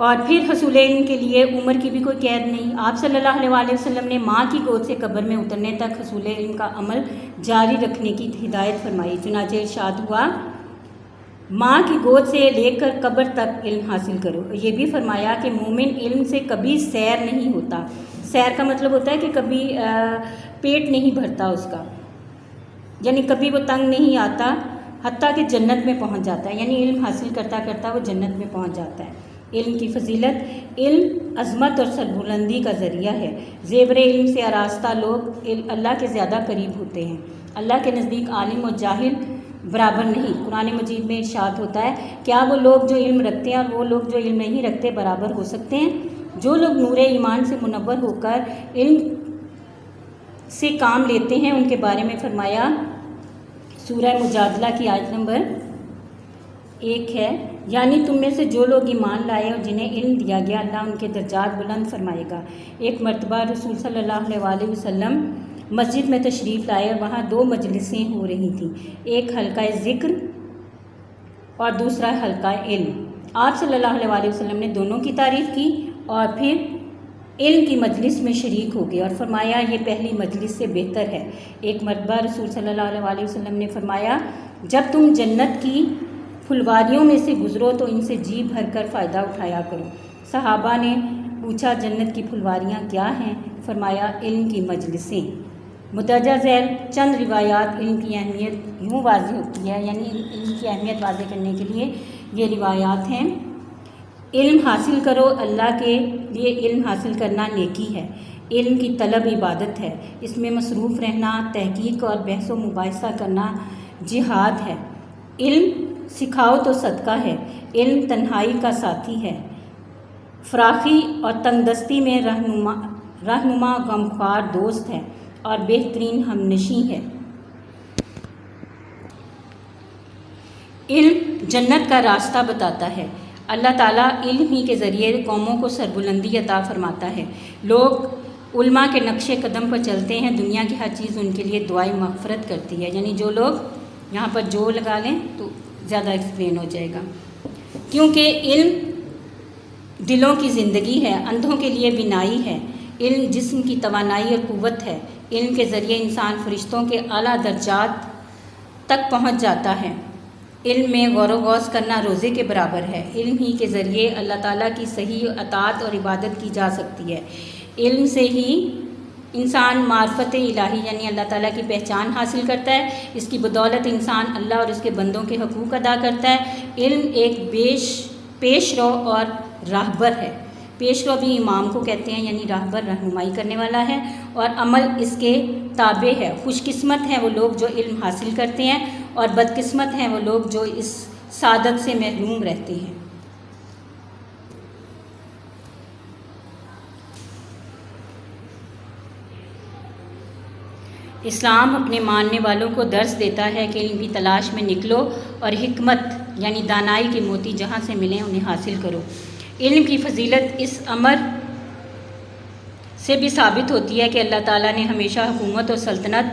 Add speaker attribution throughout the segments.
Speaker 1: اور پھر حصول علم کے لیے عمر کی بھی کوئی قید نہیں۔ آپ صلی اللہ علیہ وسلم نے ماں کی گود سے قبر میں اترنے تک حصول علم کا عمل جاری رکھنے کی ہدایت فرمائی۔ چنانچہ ارشاد ہوا ماں کی گود سے لے کر قبر تک علم حاصل کرو۔ یہ بھی فرمایا کہ مومن علم سے کبھی سیر نہیں ہوتا۔ سیر کا مطلب ہوتا ہے کہ کبھی پیٹ نہیں بھرتا اس کا، یعنی کبھی وہ تنگ نہیں آتا حتیٰ کہ جنت میں پہنچ جاتا ہے، یعنی علم حاصل کرتا کرتا وہ جنت میں پہنچ جاتا ہے۔ علم کی فضیلت، علم عظمت اور سربلندی کا ذریعہ ہے۔ زیور علم سے آراستہ لوگ اللہ کے زیادہ قریب ہوتے ہیں۔ اللہ کے نزدیک عالم اور جاہل برابر نہیں۔ قرآن مجید میں ارشاد ہوتا ہے کیا وہ لوگ جو علم رکھتے ہیں اور وہ لوگ جو علم نہیں رکھتے برابر ہو سکتے ہیں؟ جو لوگ نور ایمان سے منور ہو کر علم سے کام لیتے ہیں ان کے بارے میں فرمایا، سورہ مجادلہ کی آیت نمبر 1 ہے، یعنی تم میں سے جو لوگ ایمان لائے اور جنہیں علم دیا گیا اللہ ان کے درجات بلند فرمائے گا۔ ایک مرتبہ رسول صلی اللہ علیہ وسلم مسجد میں تشریف لائے اور وہاں 2 مجلسیں ہو رہی تھیں، ایک حلقہ ذکر اور دوسرا حلقہ علم۔ آپ صلی اللہ علیہ وسلم نے دونوں کی تعریف کی اور پھر علم کی مجلس میں شریک ہو گئے اور فرمایا یہ پہلی مجلس سے بہتر ہے۔ ایک مرتبہ رسول صلی اللہ علیہ وسلم نے فرمایا جب تم جنت کی پھلواریوں میں سے گزرو تو ان سے جی بھر کر فائدہ اٹھایا کرو۔ صحابہ نے پوچھا جنت کی پھلواریاں کیا ہیں؟ فرمایا علم کی مجلسیں۔ مندرجہ ذیل چند روایات علم کی اہمیت یوں واضح ہوتی ہے، یعنی علم کی اہمیت واضح کرنے کے لیے یہ روایات ہیں۔ علم حاصل کرو، اللہ کے لیے علم حاصل کرنا نیکی ہے۔ علم کی طلب عبادت ہے، اس میں مصروف رہنا، تحقیق اور بحث و مباحثہ کرنا جہاد ہے۔ علم سکھاؤ تو صدقہ ہے، علم تنہائی کا ساتھی ہے، فراخی اور تنگ دستی میں رہنما غمخوار دوست ہے اور بہترین ہمنشیں ہے۔ علم جنت کا راستہ بتاتا ہے۔ اللہ تعالیٰ علم ہی کے ذریعے قوموں کو سربلندی عطا فرماتا ہے۔ لوگ علماء کے نقش قدم پر چلتے ہیں، دنیا کی ہر چیز ان کے لیے دعائیں مغفرت کرتی ہے، یعنی جو لوگ یہاں پر جو لگا لیں تو زیادہ ایکسپلین ہو جائے گا، کیونکہ علم دلوں کی زندگی ہے، اندھوں کے لیے بینائی ہے، علم جسم کی توانائی اور قوت ہے۔ علم کے ذریعے انسان فرشتوں کے اعلیٰ درجات تک پہنچ جاتا ہے۔ علم میں غور و غوص کرنا روزے کے برابر ہے۔ علم ہی کے ذریعے اللہ تعالیٰ کی صحیح اطاعت اور عبادت کی جا سکتی ہے۔ علم سے ہی انسان معرفت الہی یعنی اللہ تعالیٰ کی پہچان حاصل کرتا ہے، اس کی بدولت انسان اللہ اور اس کے بندوں کے حقوق ادا کرتا ہے۔ علم ایک پیش رو اور راہبر ہے۔ پیش رو بھی امام کو کہتے ہیں، یعنی راہبر رہنمائی کرنے والا ہے، اور عمل اس کے تابع ہے۔ خوش قسمت ہیں وہ لوگ جو علم حاصل کرتے ہیں اور بدقسمت ہیں وہ لوگ جو اس سعادت سے محروم رہتے ہیں۔ اسلام اپنے ماننے والوں کو درس دیتا ہے کہ علم کی تلاش میں نکلو اور حکمت یعنی دانائی کے موتی جہاں سے ملیں انہیں حاصل کرو۔ علم کی فضیلت اس امر سے بھی ثابت ہوتی ہے کہ اللہ تعالیٰ نے ہمیشہ حکومت اور سلطنت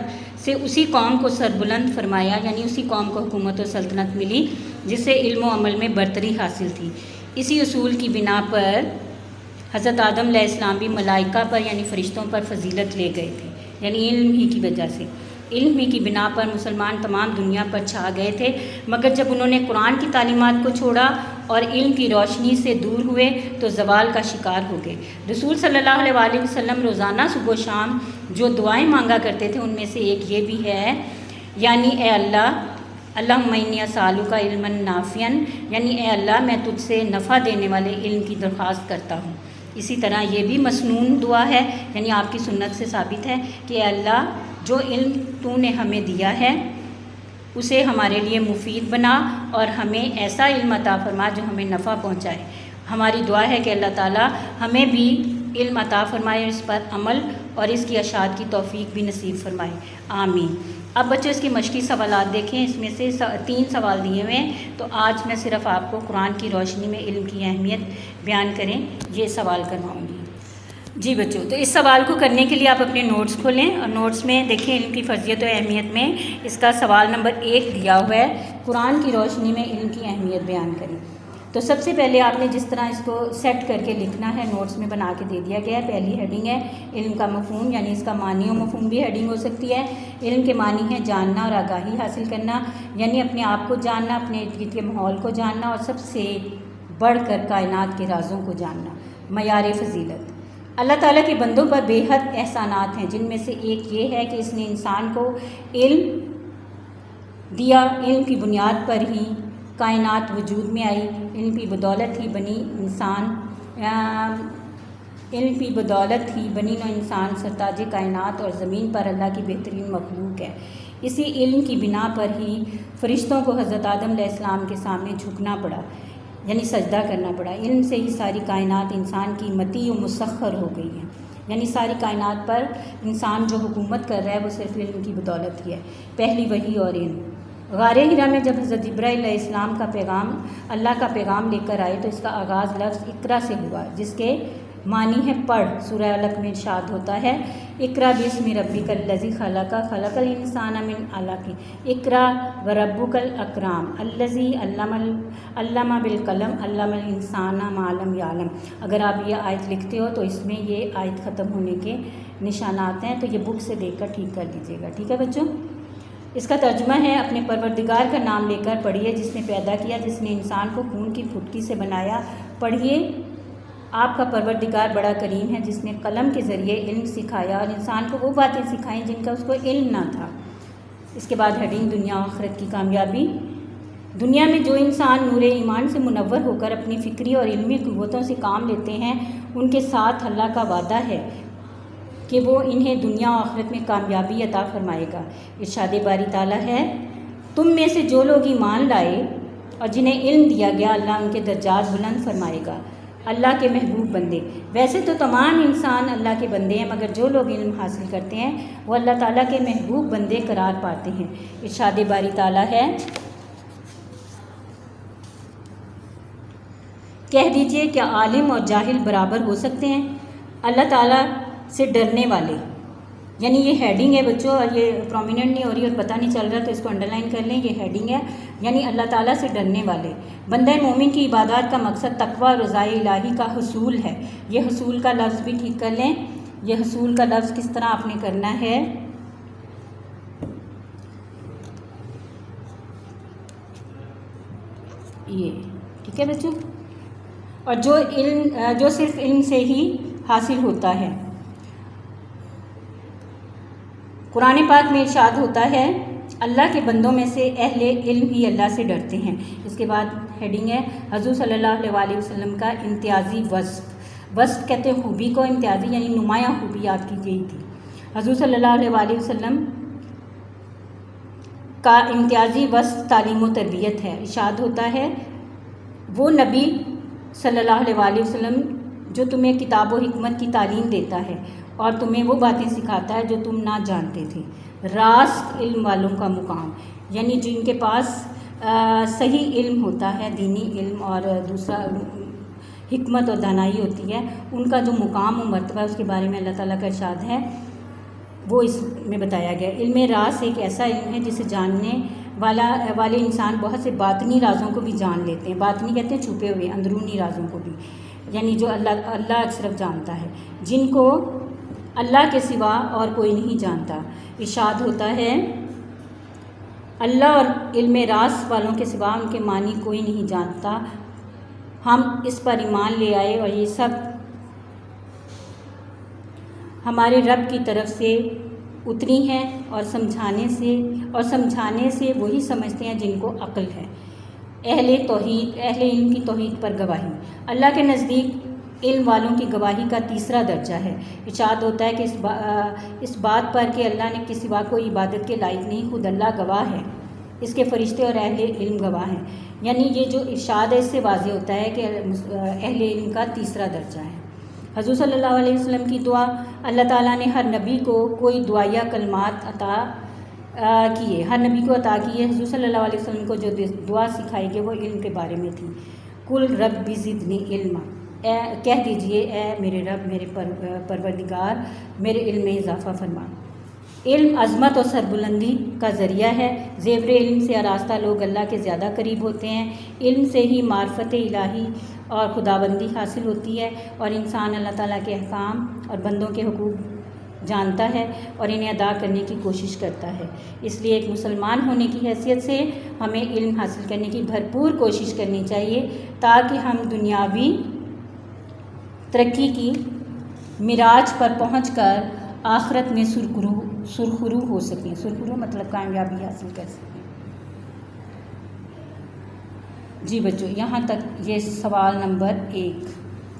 Speaker 1: سے اسی قوم کو سربلند فرمایا، یعنی اسی قوم کو حکومت اور سلطنت ملی جس سے علم و عمل میں برتری حاصل تھی۔ اسی اصول کی بنا پر حضرت آدم علیہ السلام بھی ملائکہ پر یعنی فرشتوں پر فضیلت لے گئے تھے، یعنی علم ہی کی وجہ سے۔ علم ہی کی بنا پر مسلمان تمام دنیا پر چھا گئے تھے، مگر جب انہوں نے قرآن کی تعلیمات کو چھوڑا اور علم کی روشنی سے دور ہوئے تو زوال کا شکار ہو گئے۔ رسول صلی اللہ علیہ وسلم روزانہ صبح و شام جو دعائیں مانگا کرتے تھے ان میں سے ایک یہ بھی ہے، یعنی اے اللہ اللہم انی اسألک علما نافعا، یعنی اے اللہ میں تجھ سے نفع دینے والے علم کی درخواست کرتا ہوں۔ اسی طرح یہ بھی مسنون دعا ہے، یعنی آپ کی سنت سے ثابت ہے کہ اے اللہ جو علم تو نے ہمیں دیا ہے اسے ہمارے لیے مفید بنا اور ہمیں ایسا علم عطا فرما جو ہمیں نفع پہنچائے۔ ہماری دعا ہے کہ اللہ تعالیٰ ہمیں بھی علم عطا فرمائے اور اس پر عمل اور اس کی اشاعت کی توفیق بھی نصیب فرمائے، آمین۔ اب بچوں اس کی مشقی سوالات دیکھیں، اس میں سے 3 سوال دیے ہوئے ہیں، تو آج میں صرف آپ کو قرآن کی روشنی میں علم کی اہمیت بیان کریں یہ سوال کرواؤں گی۔ جی بچوں، تو اس سوال کو کرنے کے لیے آپ اپنے نوٹس کھولیں اور نوٹس میں دیکھیں علم کی فرضیت و اہمیت میں اس کا سوال نمبر 1 دیا ہوا ہے، قرآن کی روشنی میں علم کی اہمیت بیان کریں۔ تو سب سے پہلے آپ نے جس طرح اس کو سیٹ کر کے لکھنا ہے، نوٹس میں بنا کے دے دیا گیا ہے۔ پہلی ہیڈنگ ہے علم کا مفہوم، یعنی اس کا معنی و مفہوم بھی ہیڈنگ ہو سکتی ہے۔ علم کے معنی ہے جاننا اور آگاہی حاصل کرنا، یعنی اپنے آپ کو جاننا، اپنے ارد گرد کے ماحول کو جاننا اور سب سے بڑھ کر کائنات کے رازوں کو جاننا۔ معیار فضیلت، اللہ تعالیٰ کے بندوں پر بے حد احسانات ہیں، جن میں سے ایک یہ ہے کہ اس نے انسان کو علم دیا۔ علم کی بنیاد پر ہی کائنات وجود میں آئی۔ علم کی بدولت ہی بنی نوع انسان سرتاج کائنات اور زمین پر اللہ کی بہترین مخلوق ہے۔ اسی علم کی بنا پر ہی فرشتوں کو حضرت آدم علیہ السلام کے سامنے جھکنا پڑا، یعنی سجدہ کرنا پڑا۔ علم سے ہی ساری کائنات انسان کی مطیع و مسخر ہو گئی ہے، یعنی ساری کائنات پر انسان جو حکومت کر رہا ہے وہ صرف علم کی بدولت ہی ہے۔ پہلی وحی اور علم، غار حرا میں جب حضرت جبرائیل علیہ السلام کا پیغام، اللہ کا پیغام لے کر آئے تو اس کا آغاز لفظ اقرا سے ہوا، جس کے معنی ہے پڑھ۔ سورہ علق میں ارشاد ہوتا ہے اقرا باسم ربک الذی خلق، خلق الانسان من علق، اقرا وربک الاکرم الذی علم بالقلم، علم الانسان ما لم یعلم۔ اگر آپ یہ آیت لکھتے ہو تو اس میں یہ آیت ختم ہونے کے نشانات ہیں، تو یہ بک سے دیکھ کر ٹھیک کر لیجیے گا، ٹھیک ہے بچوں۔ اس کا ترجمہ ہے اپنے پروردگار کا نام لے کر پڑھیے، جس نے پیدا کیا، جس نے انسان کو خون کی پھٹکی سے بنایا۔ پڑھیے آپ کا پروردگار بڑا کریم ہے، جس نے قلم کے ذریعے علم سکھایا اور انسان کو وہ باتیں سکھائیں جن کا اس کو علم نہ تھا۔ اس کے بعد ہیڈنگ دنیا و آخرت کی کامیابی۔ دنیا میں جو انسان نور ایمان سے منور ہو کر اپنی فکری اور علمی قوتوں سے کام لیتے ہیں، ان کے ساتھ اللہ کا وعدہ ہے کہ وہ انہیں دنیا و آخرت میں کامیابی عطا فرمائے گا۔ ارشاد باری تعالیٰ ہے تم میں سے جو لوگ ایمان لائے اور جنہیں علم دیا گیا، اللہ ان کے درجات بلند فرمائے گا۔ اللہ کے محبوب بندے، ویسے تو تمام انسان اللہ کے بندے ہیں، مگر جو لوگ علم حاصل کرتے ہیں وہ اللہ تعالیٰ کے محبوب بندے قرار پاتے ہیں۔ ارشاد باری تعالیٰ ہے کہہ دیجئے کیا عالم اور جاہل برابر ہو سکتے ہیں؟ اللہ تعالیٰ سے ڈرنے والے، یعنی یہ ہیڈنگ ہے بچوں، اور یہ پرومیننٹ نہیں ہو رہی اور پتہ نہیں چل رہا تو اس کو انڈرلائن کر لیں، یہ ہیڈنگ ہے، یعنی اللہ تعالیٰ سے ڈرنے والے۔ بندہ مومن کی عبادات کا مقصد تقوی اور رضائے الہی کا حصول ہے۔ یہ حصول کا لفظ بھی ٹھیک کر لیں، یہ حصول کا لفظ کس طرح آپ نے کرنا ہے، یہ ٹھیک ہے بچوں۔ اور جو صرف علم سے ہی حاصل ہوتا ہے۔ قرآن پاک میں ارشاد ہوتا ہے اللہ کے بندوں میں سے اہل علم ہی اللہ سے ڈرتے ہیں۔ اس کے بعد ہیڈنگ ہے حضور صلی اللہ علیہ وسلم کا امتیازی وصف۔ وصف کہتے ہیں خوبی کو، امتیازی یعنی نمایاں خوبی آپ کی یہی تھی۔ حضور صلی اللہ علیہ وسلم کا امتیازی وصف تعلیم و تربیت ہے۔ ارشاد ہوتا ہے وہ نبی صلی اللہ علیہ وسلم جو تمہیں کتاب و حکمت کی تعلیم دیتا ہے اور تمہیں وہ باتیں سکھاتا ہے جو تم نہ جانتے تھے۔ راسخ علم والوں کا مقام، یعنی جن کے پاس صحیح علم ہوتا ہے، دینی علم، اور دوسرا حکمت اور دانائی ہوتی ہے، ان کا جو مقام و مرتبہ اس کے بارے میں اللہ تعالیٰ کا ارشاد ہے وہ اس میں بتایا گیا۔ علم راز ایک ایسا علم ہے جسے جاننے والے انسان بہت سے باطنی رازوں کو بھی جان لیتے ہیں۔ باطنی کہتے ہیں چھپے ہوئے اندرونی رازوں کو بھی، یعنی جو اللہ صرف جانتا ہے، جن کو اللہ کے سوا اور کوئی نہیں جانتا۔ ارشاد ہوتا ہے اللہ اور علم راز والوں کے سوا ان کے معنی کوئی نہیں جانتا۔ ہم اس پر ایمان لے آئے اور یہ سب ہمارے رب کی طرف سے اتری ہیں، اور سمجھانے سے وہی سمجھتے ہیں جن کو عقل ہے۔ اہل علم کی توحید پر گواہی، اللہ کے نزدیک علم والوں کی گواہی کا تیسرا درجہ ہے۔ ارشاد ہوتا ہے کہ اس بات پر کہ اللہ نے کسی سوا کو عبادت کے لائق نہیں، خود اللہ گواہ ہے، اس کے فرشتے اور اہل علم گواہ ہیں۔ یعنی یہ جو ارشاد ہے اس سے واضح ہوتا ہے کہ اہل علم کا تیسرا درجہ ہے۔ حضور صلی اللہ علیہ وسلم کی دعا، اللہ تعالیٰ نے ہر نبی کو کوئی دعائیہ کلمات عطا کیے، ہر نبی کو عطا کیے۔ حضور صلی اللہ علیہ وسلم کو جو دعا سکھائی گئی وہ علم کے بارے میں تھی۔ کل رب زدنی علما، کہہ دیجئے اے میرے رب، میرے پروردگار، میرے علم میں اضافہ فرما۔ علم عظمت اور سربلندی کا ذریعہ ہے۔ زیور علم سے آراستہ لوگ اللہ کے زیادہ قریب ہوتے ہیں۔ علم سے ہی معرفت الہی اور خداوندی حاصل ہوتی ہے، اور انسان اللہ تعالیٰ کے احکام اور بندوں کے حقوق جانتا ہے اور انہیں ادا کرنے کی کوشش کرتا ہے۔ اس لیے ایک مسلمان ہونے کی حیثیت سے ہمیں علم حاصل کرنے کی بھرپور کوشش کرنی چاہیے، تاکہ ہم دنیاوی ترقی کی معراج پر پہنچ کر آخرت میں سرخرو ہو سکیں۔ سرخرو مطلب کامیابی حاصل کر سکیں۔ جی بچوں، یہاں تک یہ سوال نمبر 1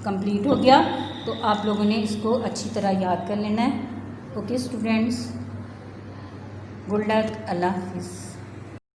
Speaker 1: کمپلیٹ ہو گیا، تو آپ لوگوں نے اس کو اچھی طرح یاد کر لینا ہے۔ اوکے اسٹوڈینٹس، گڈ لک، اللہ حافظ۔